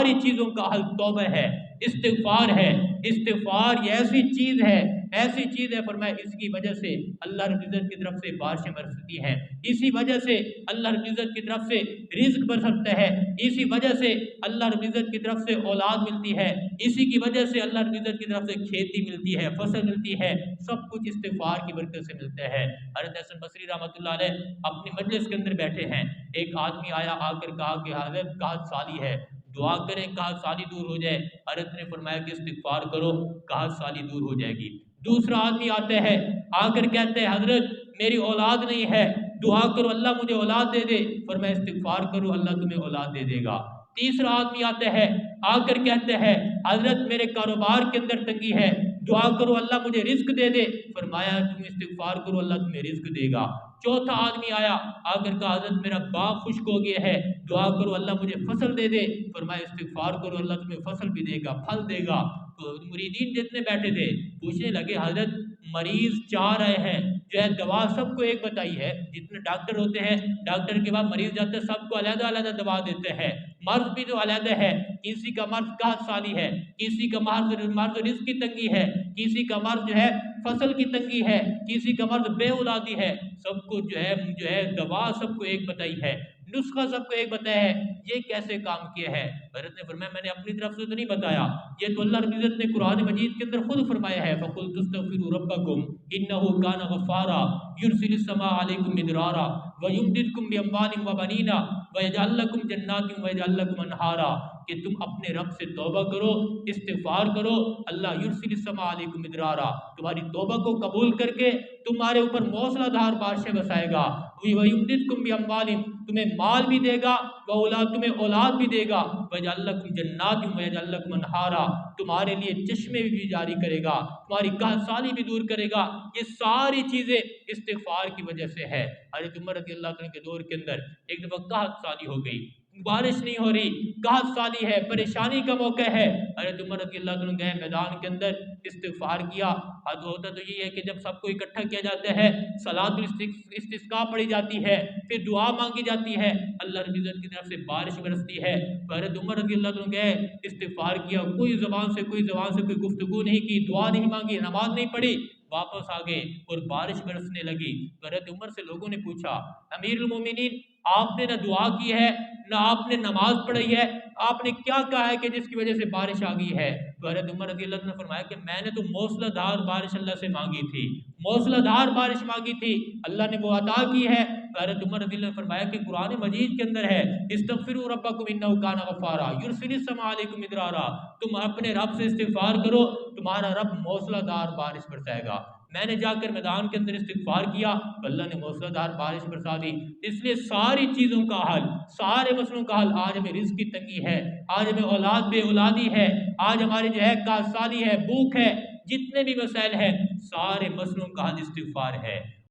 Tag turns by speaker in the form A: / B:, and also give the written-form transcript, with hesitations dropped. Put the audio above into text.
A: ساری چیزوں کا حل توبہ ہے، استغفار ہے۔ استغفار یہ ایسی چیز ہے، ایسی چیز ہے، فرمایا اس کی وجہ سے اللہ رب العزت کی طرف سے بارشیں برستی ہیں، اسی وجہ سے اللہ رب العزت کی طرف سے رزق برستا ہے، اسی وجہ سے اللہ رب العزت کی طرف سے اولاد ملتی ہے، اسی کی وجہ سے اللہ رب العزت کی طرف سے کھیتی ملتی ہے، فصل ملتی ہے، سب کچھ استغفار کی برکت سے ملتا ہے۔ حضرت حسن بصری رحمۃ اللہ علیہ اپنی مجلس کے اندر بیٹھے ہیں، ایک آدمی آیا، آ کر کہا کہ حضرت قحط سالی ہے، دعا کریں قحط سالی دور ہو جائے۔ حضرت نے فرمایا کہ استغفار کرو، قحط سالی دور ہو جائے گی۔ دوسرا آدمی آتا ہے، آ کر کہتے ہیں حضرت میری اولاد نہیں ہے، دعا کرو اللہ مجھے اولاد دے دے۔ فرمایا استغفار کرو اللہ تمہیں اولاد دے دے گا۔ تیسرا آدمی آتا ہے، آ کر کہتے ہیں حضرت میرے کاروبار کے اندر تنگی ہے، دعا کرو اللہ مجھے رزق دے دے۔ فرمایا تم استغفار کرو اللہ تمہیں رزق دے گا۔ چوتھا آدمی آیا، آ کر کہا حضرت میرا باغ خشک ہو گیا ہے، دعا کرو اللہ مجھے فصل دے دے۔ فرمایا استغفار کرو اللہ تمہیں فصل بھی دے گا، پھل دے گا۔ تو مریدین جتنے بیٹھے تھے پوچھنے لگے حضرت مریض چار آئے ہیں، جو ہے دوا سب کو ایک بتائی ہے، جتنے ڈاکٹر ہوتے ہیں ڈاکٹر کے بعد مریض جاتے ہیں سب کو علیحدہ علیحدہ دوا دیتے ہیں، مرض بھی تو علیحدہ ہے، کسی کا مرض قحط سالی ہے، کسی کا مرض رزق کی تنگی ہے، کسی کا مرض جو ہے فصل کی تنگی ہے، کسی کا مرض بے اولادی ہے، سب کو جو ہے دوا سب کو ایک بتائی ہے، نسخہ سب کو ایک بتایا ہے، یہ کیسے کام کیا ہے؟ حضرت نے فرمایا میں نے اپنی طرف سے تو نہیں بتایا، یہ تو اللہ رب العزت نے قرآن مجید کے اندر خود فرمایا ہے فَقُلْتُ اسْتَغْفِرُوا رَبَّكُمْ إِنَّهُ كَانَ غَفَّارًا يُرْسِلِ السَّمَاءَ عَلَيْكُمْ مِدْرَارًا وَيُمْدِدْكُمْ بِأَمْوَالٍ وَبَنِينَ وَيَجْعَلْ لَكُمْ جَنَّاتٍ وَيَجْعَلْ لَكُمْ أَنْهَارًا، کہ تم اپنے رب سے توبہ کرو، استغفار کرو، اللہ یرسل السماء علیکم مدرارا، تمہاری توبہ کو قبول کر کے تمہارے اوپر موسلا دھار بارشیں برسائے گا، وَيُمْدِدْكُمْ بِأَمْوَالٍ تمہیں مال بھی دے گا، وَأَوْلَادٍ تمہیں اولاد بھی دے گا، وَيَجْعَلْ لَكُمْ جَنَّاتٍ وَيَجْعَلْ لَكُمْ أَنْهَارًا تمہارے لیے چشمے بھی جاری کرے گا، تمہاری قحط سالی بھی دور کرے گا۔ یہ ساری چیزیں استغفار کی وجہ سے ہے۔ حضرت عمر رضی اللہ عنہ کے دور کے اندر ایک دفعہ قحط سالی ہو گئی، بارش نہیں ہو رہی، قحط سالی ہے، پریشانی کا موقع ہے۔ حضرت عمر رضی اللہ عنہ گئے میدان کے اندر، استغفار کیا۔ حد ہوتا تو یہ ہے کہ جب سب کو اکٹھا کیا جاتا ہے، صلاۃ الاستسقاء پڑھی جاتی ہے، پھر دعا مانگی جاتی ہے، اللہ رب العزت کی طرف سے بارش برستی ہے۔ حضرت عمر رضی اللہ عنہ گئے، استغفار کیا، کوئی زبان سے کوئی گفتگو نہیں کی، دعا نہیں مانگی، نماز نہیں پڑھی، واپس آ گئے اور بارش برسنے لگی۔ حضرت عمر سے لوگوں نے پوچھا امیر المومنین آپ نے نہ دعا کی ہے نہ آپ نے نماز پڑھی ہے، آپ نے کیا کہا ہے کہ جس کی وجہ سے بارش آ گئی ہے؟ تو حضرت عمر رضی اللہ عنہ نے فرمایا کہ میں نے تو موسلا دھار بارش اللہ سے مانگی تھی، موسلا دھار بارش مانگی تھی، اللہ نے وہ عطا کی ہے۔ حضرت عمر رضی اللہ عنہ نے فرمایا کہ قرآن مجید کے اندر ہے استغفروا ربکم انہ کان غفارا یرسل السماء علیکم مدرارا، تم اپنے رب سے استغفار کرو، تمہارا رب موسلا دھار بارش برسائے گا۔ میں نے جا کر میدان کے اندر استغفار کیا تو اللہ نے موسلا دھار بارش برسا دی۔ اس لیے ساری چیزوں کا حل، سارے مسئلوں کا حل، آج ہمیں رزق کی تنگی ہے، آج ہمیں اولاد بے اولادی ہے، آج ہماری جو ہے قحط سالی ہے، بھوک ہے، جتنے بھی مسائل ہیں سارے مسئلوں کا حل استغفار ہے۔